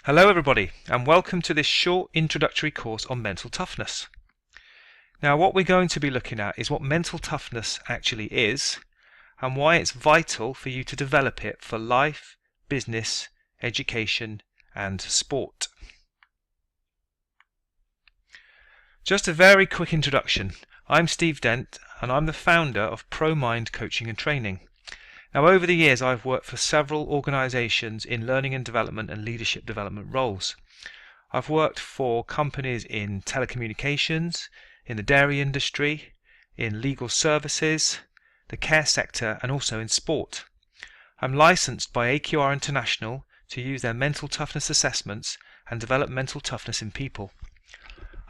Hello everybody, and welcome to this short introductory course on mental toughness. Now what we're going to be looking at is what mental toughness actually is and why it's vital for you to develop it for life, business, education and sport. Just a very quick introduction. I'm Steve Dent and I'm the founder of ProMind Coaching and Training. Now over the years I've worked for several organisations in learning and development and leadership development roles. I've worked for companies in telecommunications, in the dairy industry, in legal services, the care sector and also in sport. I'm licensed by AQR International to use their mental toughness assessments and develop mental toughness in people.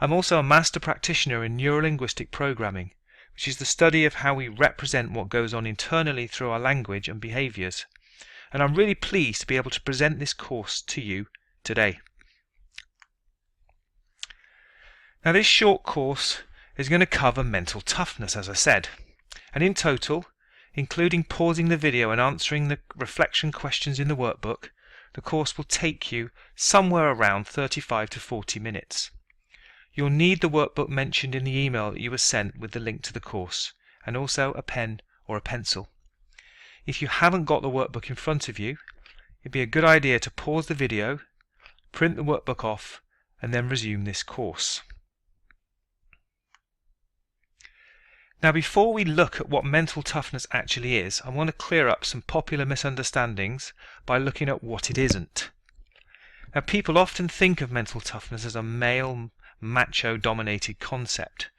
I'm also a master practitioner in neurolinguistic programming, which is the study of how we represent what goes on internally through our language and behaviours. And I'm really pleased to be able to present this course to you today. Now this short course is going to cover mental toughness, as I said. And in total, including pausing the video and answering the reflection questions in the workbook, the course will take you somewhere around 35 to 40 minutes. You'll need the workbook mentioned in the email that you were sent with the link to the course, and also a pen or a pencil. If you haven't got the workbook in front of you, it'd be a good idea to pause the video, print the workbook off, and then resume this course. Now before we look at what mental toughness actually is, I want to clear up some popular misunderstandings by looking at what it isn't. Now people often think of mental toughness as a male, macho-dominated concept,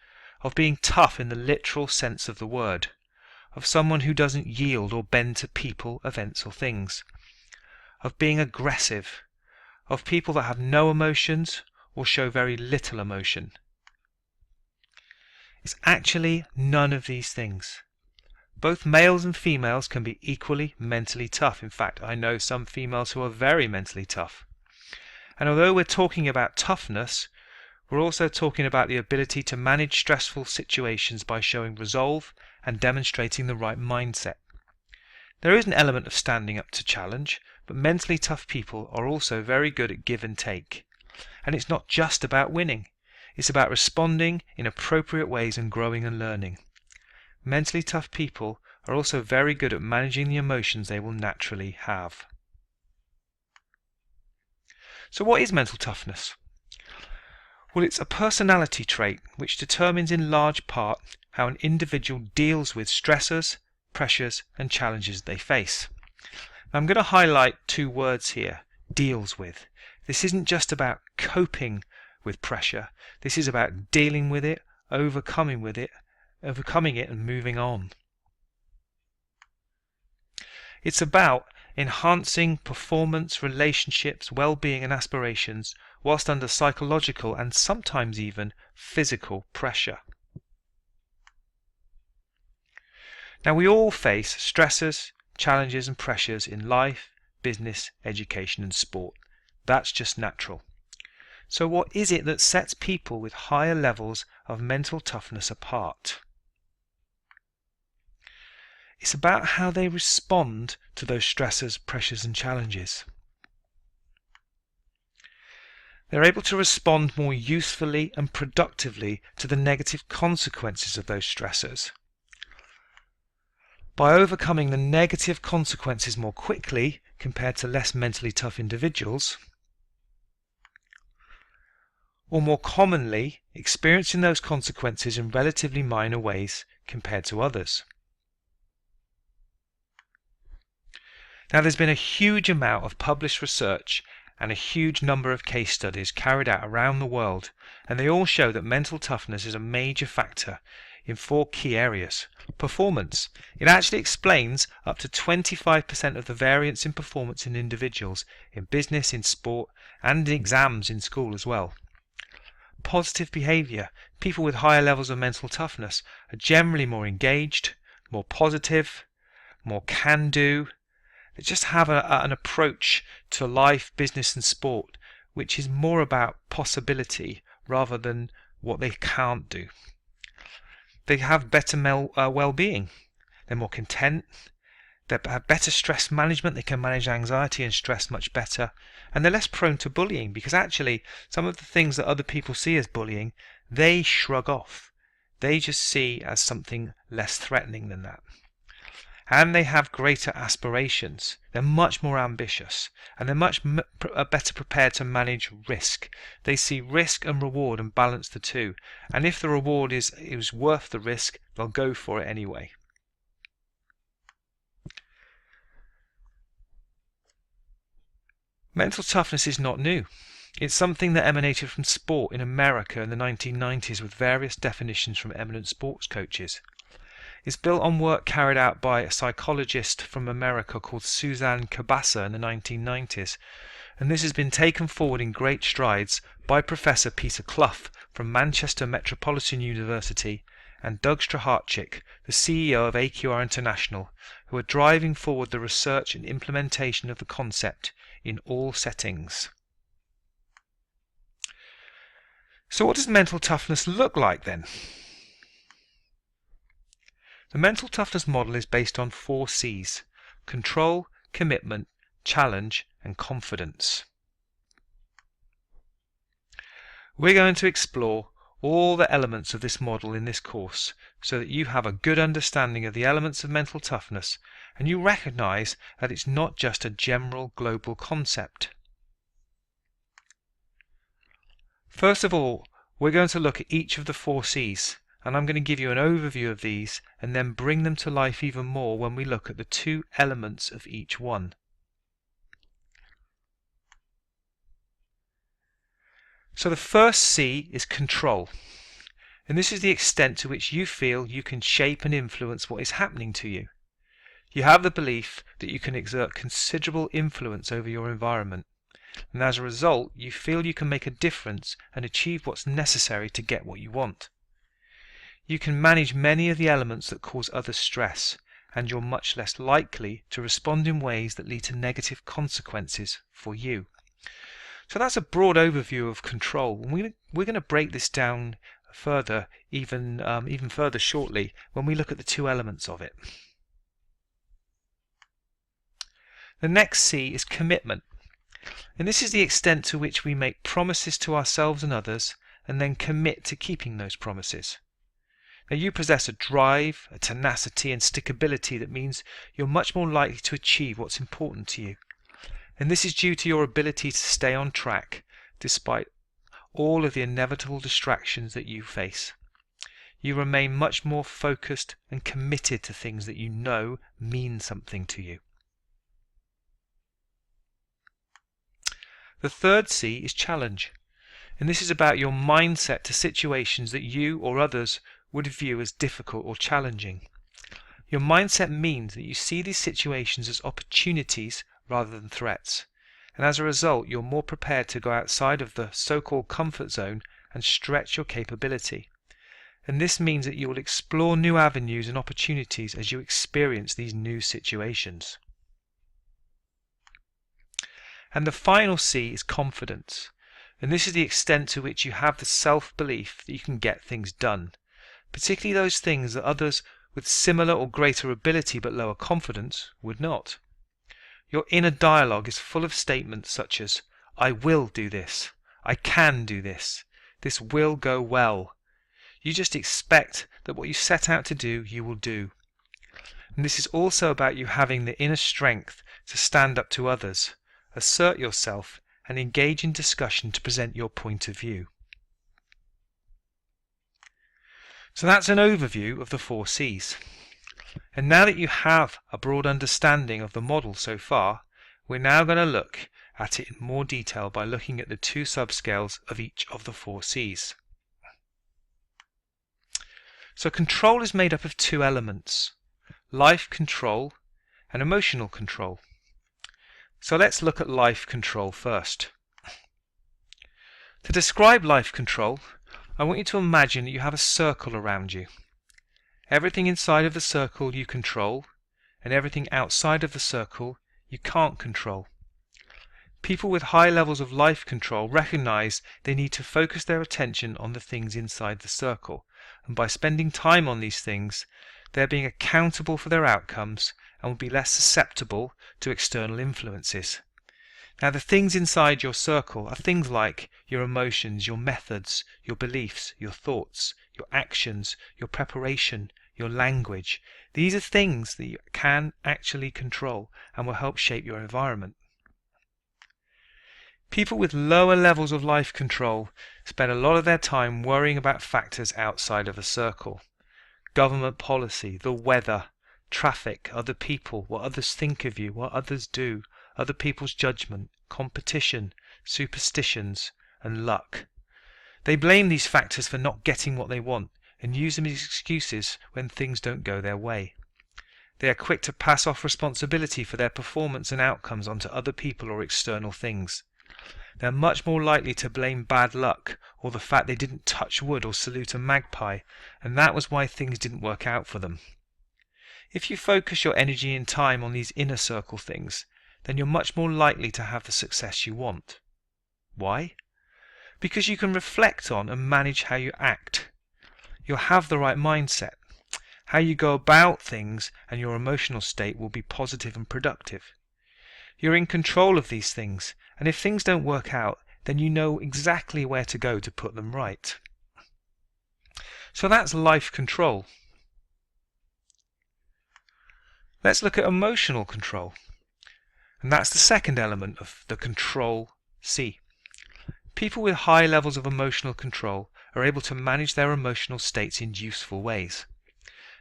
of being tough in the literal sense of the word, of someone who doesn't yield or bend to people, events or things, of being aggressive, of people that have no emotions or show very little emotion. It's actually none of these things. Both males and females can be equally mentally tough. In fact, I know some females who are very mentally tough. And although we're talking about toughness, we're also talking about the ability to manage stressful situations by showing resolve and demonstrating the right mindset. There is an element of standing up to challenge, but mentally tough people are also very good at give and take. And it's not just about winning. It's about responding in appropriate ways and growing and learning. Mentally tough people are also very good at managing the emotions they will naturally have. So what is mental toughness? Well, it's a personality trait which determines in large part how an individual deals with stressors, pressures and challenges they face. Now, I'm going to highlight two words here, deals with. This isn't just about coping with pressure. This is about dealing with it, overcoming it and moving on. It's about enhancing performance, relationships, well-being and aspirations whilst under psychological and sometimes even physical pressure. Now we all face stressors, challenges and pressures in life, business, education and sport. That's just natural. So what is it that sets people with higher levels of mental toughness apart? It's about how they respond to those stressors, pressures and challenges. They're able to respond more usefully and productively to the negative consequences of those stressors. By overcoming the negative consequences more quickly compared to less mentally tough individuals, or more commonly experiencing those consequences in relatively minor ways compared to others. Now there's been a huge amount of published research and a huge number of case studies carried out around the world, and they all show that mental toughness is a major factor in four key areas. Performance. It actually explains up to 25% of the variance in performance in individuals in business, in sport and in exams in school as well. Positive behaviour. People with higher levels of mental toughness are generally more engaged, more positive, more can-do. They just have an approach to life, business and sport which is more about possibility rather than what they can't do. They have better well-being. They're more content. They have better stress management, they can manage anxiety and stress much better, and they're less prone to bullying, because actually some of the things that other people see as bullying, they shrug off. They just see as something less threatening than that. And they have greater aspirations. They're much more ambitious, and they're much better prepared to manage risk. They see risk and reward and balance the two, and if the reward is worth the risk, they'll go for it anyway. Mental toughness is not new. It's something that emanated from sport in America in the 1990s with various definitions from eminent sports coaches. It's built on work carried out by a psychologist from America called Suzanne Cabasa in the 1990s, and this has been taken forward in great strides by Professor Peter Clough from Manchester Metropolitan University and Doug Straharczyk, the CEO of AQR International, who are driving forward the research and implementation of the concept in all settings. So what does mental toughness look like then? The mental toughness model is based on 4 C's: control, commitment, challenge, and confidence. We're going to explore all the elements of this model in this course so that you have a good understanding of the elements of mental toughness and you recognize that it's not just a general global concept. First of all, we're going to look at each of the 4 C's, and I'm going to give you an overview of these and then bring them to life even more when we look at the 2 elements of each one. So the first C is control, and this is the extent to which you feel you can shape and influence what is happening to you. You have the belief that you can exert considerable influence over your environment, and as a result you feel you can make a difference and achieve what's necessary to get what you want. You can manage many of the elements that cause others stress, and you're much less likely to respond in ways that lead to negative consequences for you. So that's a broad overview of control. We're going to break this down further, even further shortly, when we look at the 2 elements of it. The next C is commitment, and this is the extent to which we make promises to ourselves and others and then commit to keeping those promises. Now you possess a drive, a tenacity and stickability that means you're much more likely to achieve what's important to you. And this is due to your ability to stay on track despite all of the inevitable distractions that you face. You remain much more focused and committed to things that you know mean something to you. The third C is challenge, and this is about your mindset to situations that you or others would view as difficult or challenging. Your mindset means that you see these situations as opportunities rather than threats, and as a result you're more prepared to go outside of the so-called comfort zone and stretch your capability. And this means that you will explore new avenues and opportunities as you experience these new situations. And the final C is confidence, and this is the extent to which you have the self-belief that you can get things done, particularly those things that others with similar or greater ability but lower confidence would not. Your inner dialogue is full of statements such as, I will do this, I can do this, this will go well. You just expect that what you set out to do, you will do. And this is also about you having the inner strength to stand up to others, assert yourself, and engage in discussion to present your point of view. So that's an overview of the 4 C's. And now that you have a broad understanding of the model so far, we're now going to look at it in more detail by looking at the 2 subscales of each of the 4 C's. So control is made up of 2 elements: life control and emotional control. So let's look at life control first. To describe life control, I want you to imagine that you have a circle around you. Everything inside of the circle you control, and everything outside of the circle you can't control. People with high levels of life control recognize they need to focus their attention on the things inside the circle, and by spending time on these things, they're being accountable for their outcomes and will be less susceptible to external influences. Now, the things inside your circle are things like your emotions, your methods, your beliefs, your thoughts, your actions, your preparation, your language. These are things that you can actually control and will help shape your environment. People with lower levels of life control spend a lot of their time worrying about factors outside of a circle. Government policy, the weather, traffic, other people, what others think of you, what others do, other people's judgment, competition, superstitions, and luck. They blame these factors for not getting what they want and use them as excuses when things don't go their way. They are quick to pass off responsibility for their performance and outcomes onto other people or external things. They are much more likely to blame bad luck or the fact they didn't touch wood or salute a magpie, and that was why things didn't work out for them. If you focus your energy and time on these inner circle things, then you're much more likely to have the success you want. Why? Because you can reflect on and manage how you act. You'll have the right mindset. How you go about things and your emotional state will be positive and productive. You're in control of these things, and if things don't work out, then you know exactly where to go to put them right. So that's life control. Let's look at emotional control. And that's the second element of the control C. People with high levels of emotional control are able to manage their emotional states in useful ways.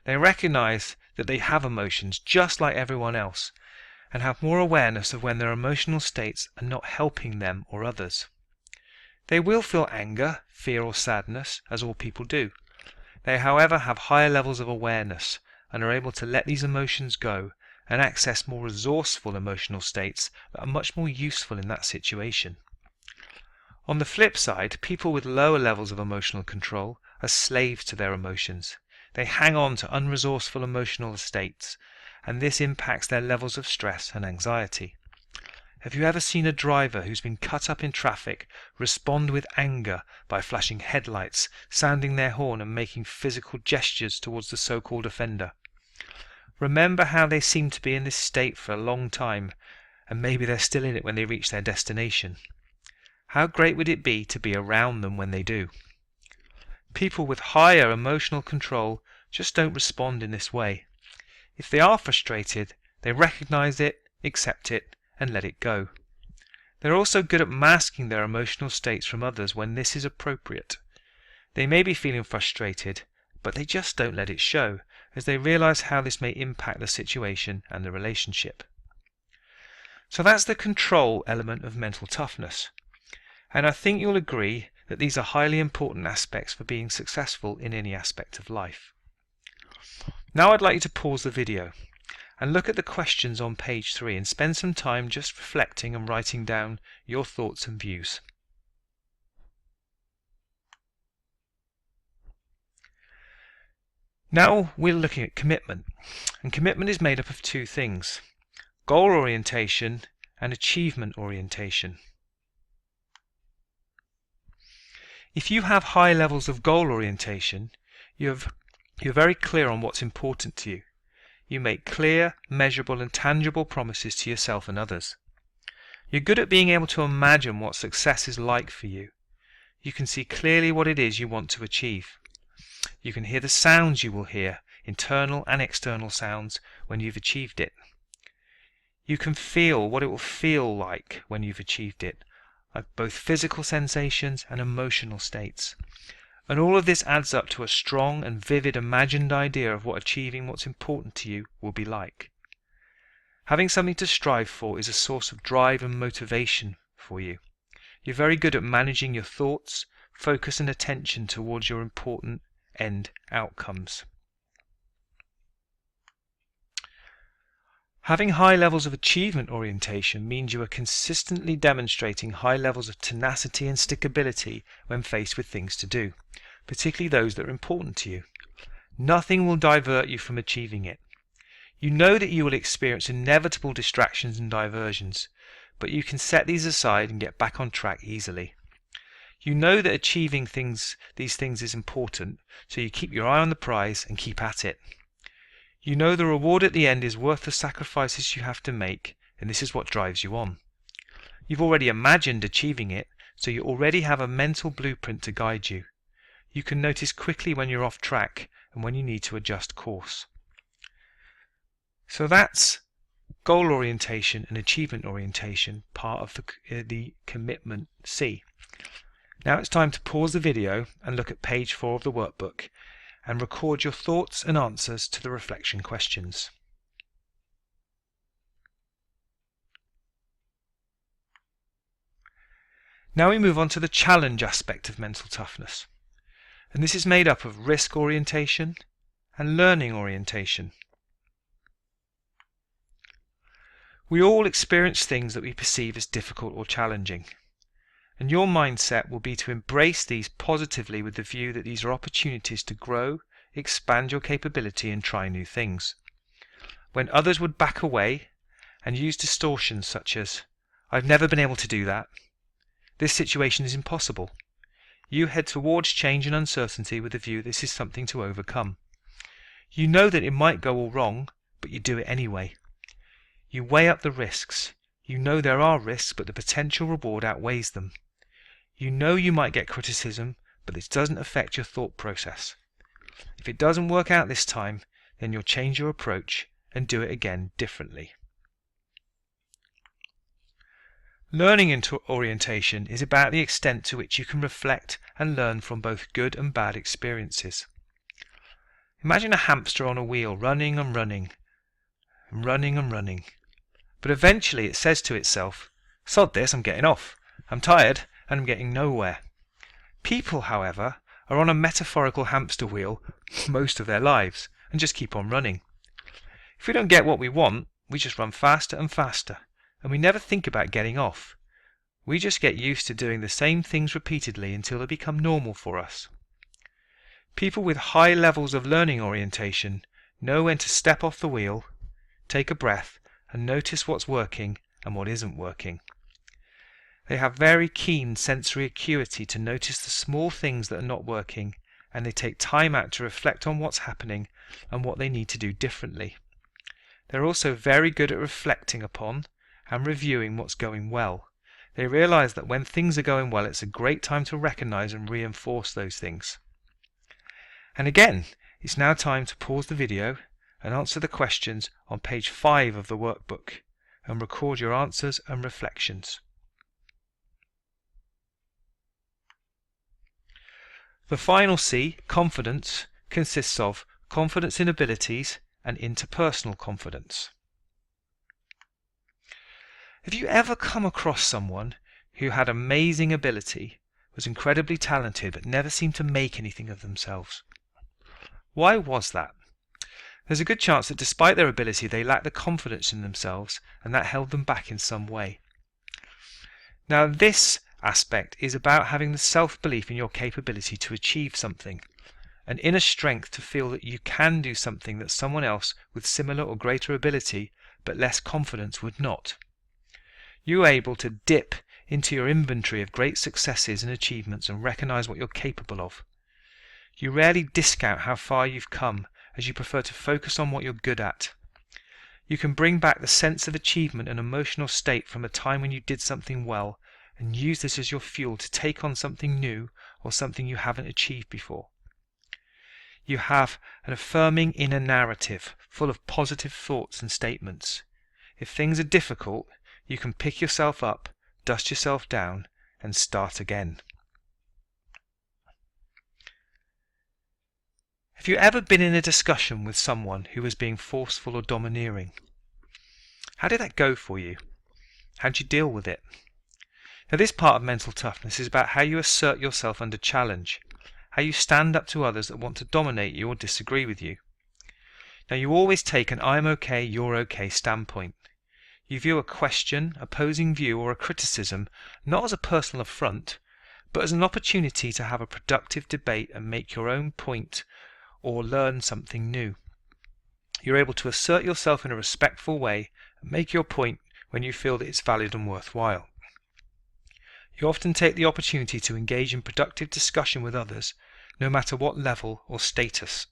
They recognize that they have emotions just like everyone else, and have more awareness of when their emotional states are not helping them or others. They will feel anger, fear or sadness, as all people do. They, however, have higher levels of awareness and are able to let these emotions go and access more resourceful emotional states that are much more useful in that situation. On the flip side, people with lower levels of emotional control are slaves to their emotions. They hang on to unresourceful emotional states, and this impacts their levels of stress and anxiety. Have you ever seen a driver who's been cut up in traffic respond with anger by flashing headlights, sounding their horn and making physical gestures towards the so-called offender? Remember how they seem to be in this state for a long time, and maybe they're still in it when they reach their destination. How great would it be to be around them when they do? People with higher emotional control just don't respond in this way. If they are frustrated, they recognize it, accept it, and let it go. They're also good at masking their emotional states from others when this is appropriate. They may be feeling frustrated, but they just don't let it show, as they realize how this may impact the situation and the relationship. So that's the control element of mental toughness. And I think you'll agree that these are highly important aspects for being successful in any aspect of life. Now I'd like you to pause the video and look at the questions on page 3 and spend some time just reflecting and writing down your thoughts and views. Now we're looking at commitment, and commitment is made up of two things: goal orientation and achievement orientation. If you have high levels of goal orientation, you're very clear on what's important to you. You make clear, measurable and tangible promises to yourself and others. You're good at being able to imagine what success is like for you. You can see clearly what it is you want to achieve. You can hear the sounds you will hear, internal and external sounds, when you've achieved it. You can feel what it will feel like when you've achieved it, like both physical sensations and emotional states. And all of this adds up to a strong and vivid imagined idea of what achieving what's important to you will be like. Having something to strive for is a source of drive and motivation for you. You're very good at managing your thoughts, focus and attention towards your important end outcomes. Having high levels of achievement orientation means you are consistently demonstrating high levels of tenacity and stickability when faced with things to do, particularly those that are important to you. Nothing will divert you from achieving it. You know that you will experience inevitable distractions and diversions, but you can set these aside and get back on track easily. You know that achieving these things is important, so you keep your eye on the prize and keep at it. You know the reward at the end is worth the sacrifices you have to make, and this is what drives you on. You've already imagined achieving it, so you already have a mental blueprint to guide you. You can notice quickly when you're off track and when you need to adjust course. So that's goal orientation and achievement orientation, part of the commitment C. Now it's time to pause the video and look at page 4 of the workbook and record your thoughts and answers to the reflection questions. Now we move on to the challenge aspect of mental toughness, and this is made up of risk orientation and learning orientation. We all experience things that we perceive as difficult or challenging, and your mindset will be to embrace these positively with the view that these are opportunities to grow, expand your capability and try new things. When others would back away and use distortions such as, "I've never been able to do that," "This situation is impossible," you head towards change and uncertainty with the view this is something to overcome. You know that it might go all wrong, but you do it anyway. You weigh up the risks. You know there are risks, but the potential reward outweighs them. You know you might get criticism, but this doesn't affect your thought process. If it doesn't work out this time, then you'll change your approach and do it again differently. Learning orientation is about the extent to which you can reflect and learn from both good and bad experiences. Imagine a hamster on a wheel running and running, and running and running. But eventually it says to itself, "Sod this, I'm getting off. I'm tired and I'm getting nowhere." People, however, are on a metaphorical hamster wheel most of their lives and just keep on running. If we don't get what we want, we just run faster and faster, and we never think about getting off. We just get used to doing the same things repeatedly until they become normal for us. People with high levels of learning orientation know when to step off the wheel, take a breath, and notice what's working and what isn't working. They have very keen sensory acuity to notice the small things that are not working, and they take time out to reflect on what's happening and what they need to do differently. They're also very good at reflecting upon and reviewing what's going well. They realize that when things are going well, it's a great time to recognize and reinforce those things. And again, it's now time to pause the video and answer the questions on page 5 of the workbook and record your answers and reflections. The final C, confidence, consists of confidence in abilities and interpersonal confidence. Have you ever come across someone who had amazing ability, was incredibly talented, but never seemed to make anything of themselves? Why was that? There's a good chance that despite their ability, they lacked the confidence in themselves, and that held them back in some way. Now, this aspect is about having the self-belief in your capability to achieve something, an inner strength to feel that you can do something that someone else with similar or greater ability but less confidence would not. You are able to dip into your inventory of great successes and achievements and recognize what you're capable of. You rarely discount how far you've come, as you prefer to focus on what you're good at. You can bring back the sense of achievement and emotional state from a time when you did something well, and use this as your fuel to take on something new or something you haven't achieved before. You have an affirming inner narrative full of positive thoughts and statements. If things are difficult, you can pick yourself up, dust yourself down, and start again. Have you ever been in a discussion with someone who was being forceful or domineering? How did that go for you? How did you deal with it? Now, this part of mental toughness is about how you assert yourself under challenge, how you stand up to others that want to dominate you or disagree with you. Now, you always take an "I'm okay, you're okay" standpoint. You view a question, opposing view, or a criticism not as a personal affront, but as an opportunity to have a productive debate and make your own point or learn something new. You're able to assert yourself in a respectful way and make your point when you feel that it's valid and worthwhile. You often take the opportunity to engage in productive discussion with others, no matter what level or status.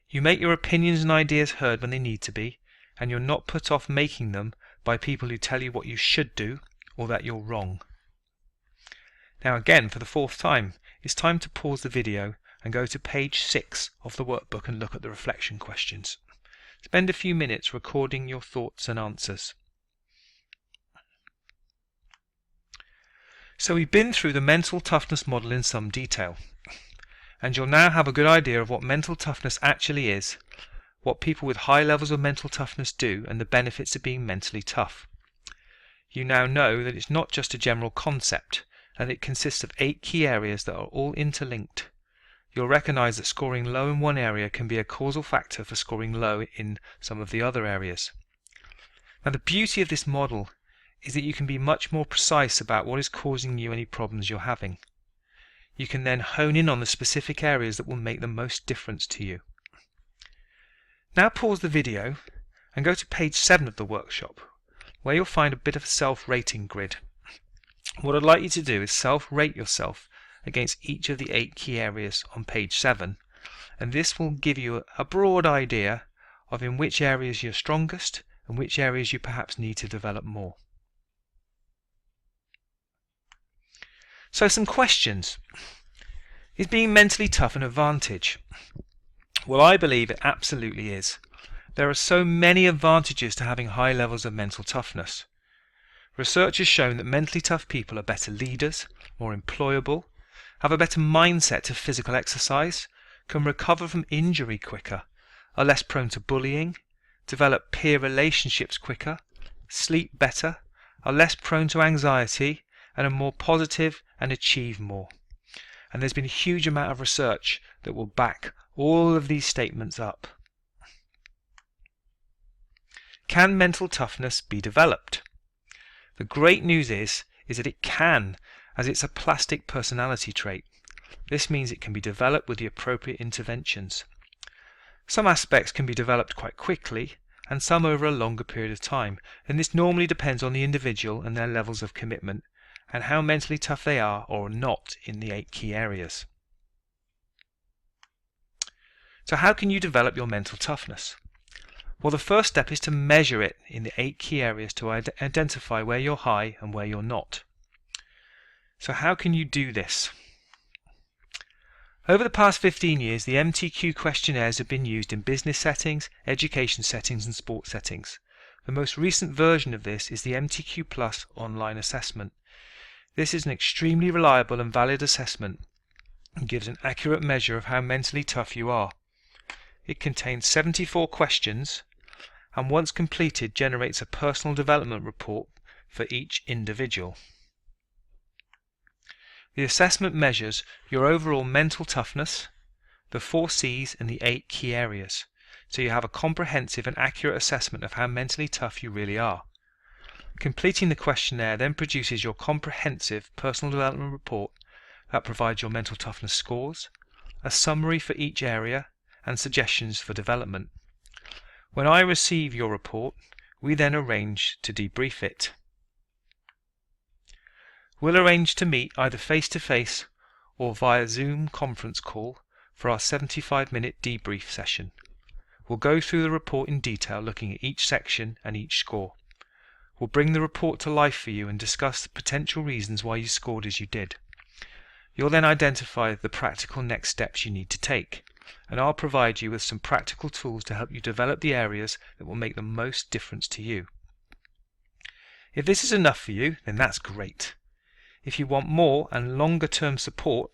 You make your opinions and ideas heard when they need to be, and you're not put off making them by people who tell you what you should do or that you're wrong. Now again, for the fourth time, it's time to pause the video and go to page 6 of the workbook and look at the reflection questions. Spend a few minutes recording your thoughts and answers. So we've been through the mental toughness model in some detail, and you'll now have a good idea of what mental toughness actually is, what people with high levels of mental toughness do, and the benefits of being mentally tough. You now know that it's not just a general concept, and it consists of 8 key areas that are all interlinked. You'll recognize that scoring low in one area can be a causal factor for scoring low in some of the other areas. Now the beauty of this model is that you can be much more precise about what is causing you any problems you're having. You can then hone in on the specific areas that will make the most difference to you. Now pause the video and go to page 7 of the workshop, where you'll find a bit of a self-rating grid. What I'd like you to do is self-rate yourself against each of the 8 key areas on page 7, and this will give you a broad idea of in which areas you're strongest and which areas you perhaps need to develop more. So some questions. Is being mentally tough an advantage? Well, I believe it absolutely is. There are so many advantages to having high levels of mental toughness. Research has shown that mentally tough people are better leaders, more employable, have a better mindset to physical exercise, can recover from injury quicker, are less prone to bullying, develop peer relationships quicker, sleep better, are less prone to anxiety, and are more positive and achieve more. And there's been a huge amount of research that will back all of these statements up. Can mental toughness be developed? The great news is that it can, as it's a plastic personality trait. This means it can be developed with the appropriate interventions. Some aspects can be developed quite quickly, and some over a longer period of time, and this normally depends on the individual and their levels of commitment, and how mentally tough they are or not in the 8 key areas. So how can you develop your mental toughness? Well, the first step is to measure it in the 8 key areas to identify where you're high and where you're not. So how can you do this? Over the past 15 years, the MTQ questionnaires have been used in business settings, education settings and sports settings. The most recent version of this is the MTQ Plus online assessment. This is an extremely reliable and valid assessment and gives an accurate measure of how mentally tough you are. It contains 74 questions and once completed generates a personal development report for each individual. The assessment measures your overall mental toughness, the 4 C's and the 8 key areas, so you have a comprehensive and accurate assessment of how mentally tough you really are. Completing the questionnaire then produces your comprehensive personal development report that provides your mental toughness scores, a summary for each area, and suggestions for development. When I receive your report, we then arrange to debrief it. We'll arrange to meet either face-to-face or via Zoom conference call for our 75-minute debrief session. We'll go through the report in detail, looking at each section and each score. We'll bring the report to life for you and discuss the potential reasons why you scored as you did. You'll then identify the practical next steps you need to take, and I'll provide you with some practical tools to help you develop the areas that will make the most difference to you. If this is enough for you, then that's great. If you want more and longer term support,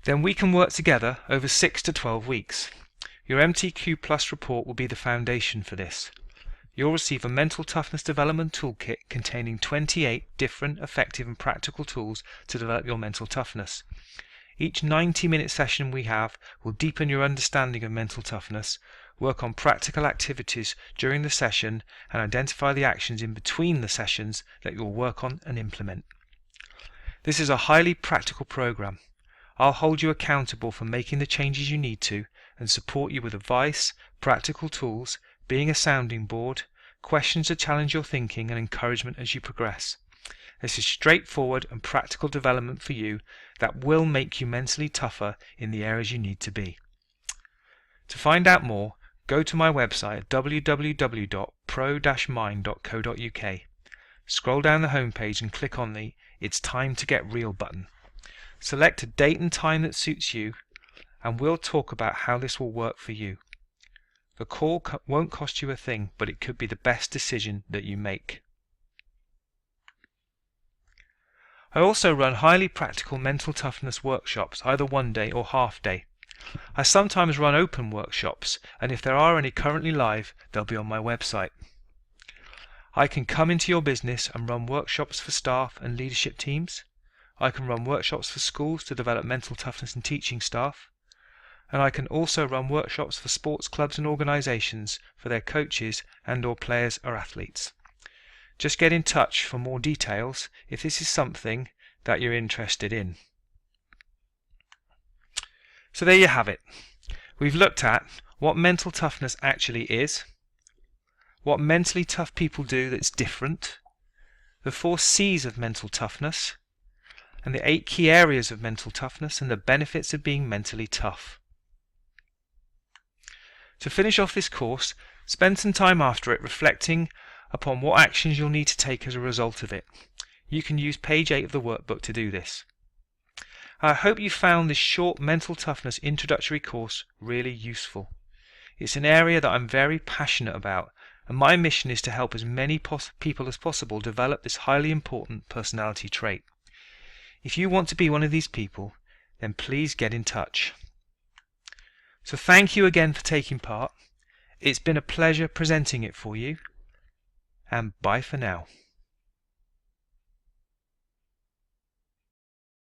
then we can work together over 6 to 12 weeks. Your MTQ Plus report will be the foundation for this. You'll receive a mental toughness development toolkit containing 28 different effective and practical tools to develop your mental toughness. Each 90-minute session we have will deepen your understanding of mental toughness, work on practical activities during the session, and identify the actions in between the sessions that you'll work on and implement. This is a highly practical program. I'll hold you accountable for making the changes you need to and support you with advice, practical tools, being a sounding board, questions to challenge your thinking, and encouragement as you progress. This is straightforward and practical development for you that will make you mentally tougher in the areas you need to be. To find out more, go to my website at www.pro-mind.co.uk. Scroll down the homepage and click on the It's Time to Get Real button. Select a date and time that suits you, and we'll talk about how this will work for you. The call won't cost you a thing, but it could be the best decision that you make. I also run highly practical mental toughness workshops, either one day or half day. I sometimes run open workshops, and if there are any currently live, they'll be on my website. I can come into your business and run workshops for staff and leadership teams. I can run workshops for schools to develop mental toughness and teaching staff. And I can also run workshops for sports clubs and organisations for their coaches and/or players or athletes. Just get in touch for more details if this is something that you're interested in. So there you have it. We've looked at what mental toughness actually is, what mentally tough people do that's different, the 4 C's of mental toughness, and the 8 key areas of mental toughness and the benefits of being mentally tough. To finish off this course, spend some time after it reflecting upon what actions you'll need to take as a result of it. You can use page 8 of the workbook to do this. I hope you found this short mental toughness introductory course really useful. It's an area that I'm very passionate about, and my mission is to help as many people as possible develop this highly important personality trait. If you want to be one of these people, then please get in touch. So thank you again for taking part. It's been a pleasure presenting it for you, and bye for now.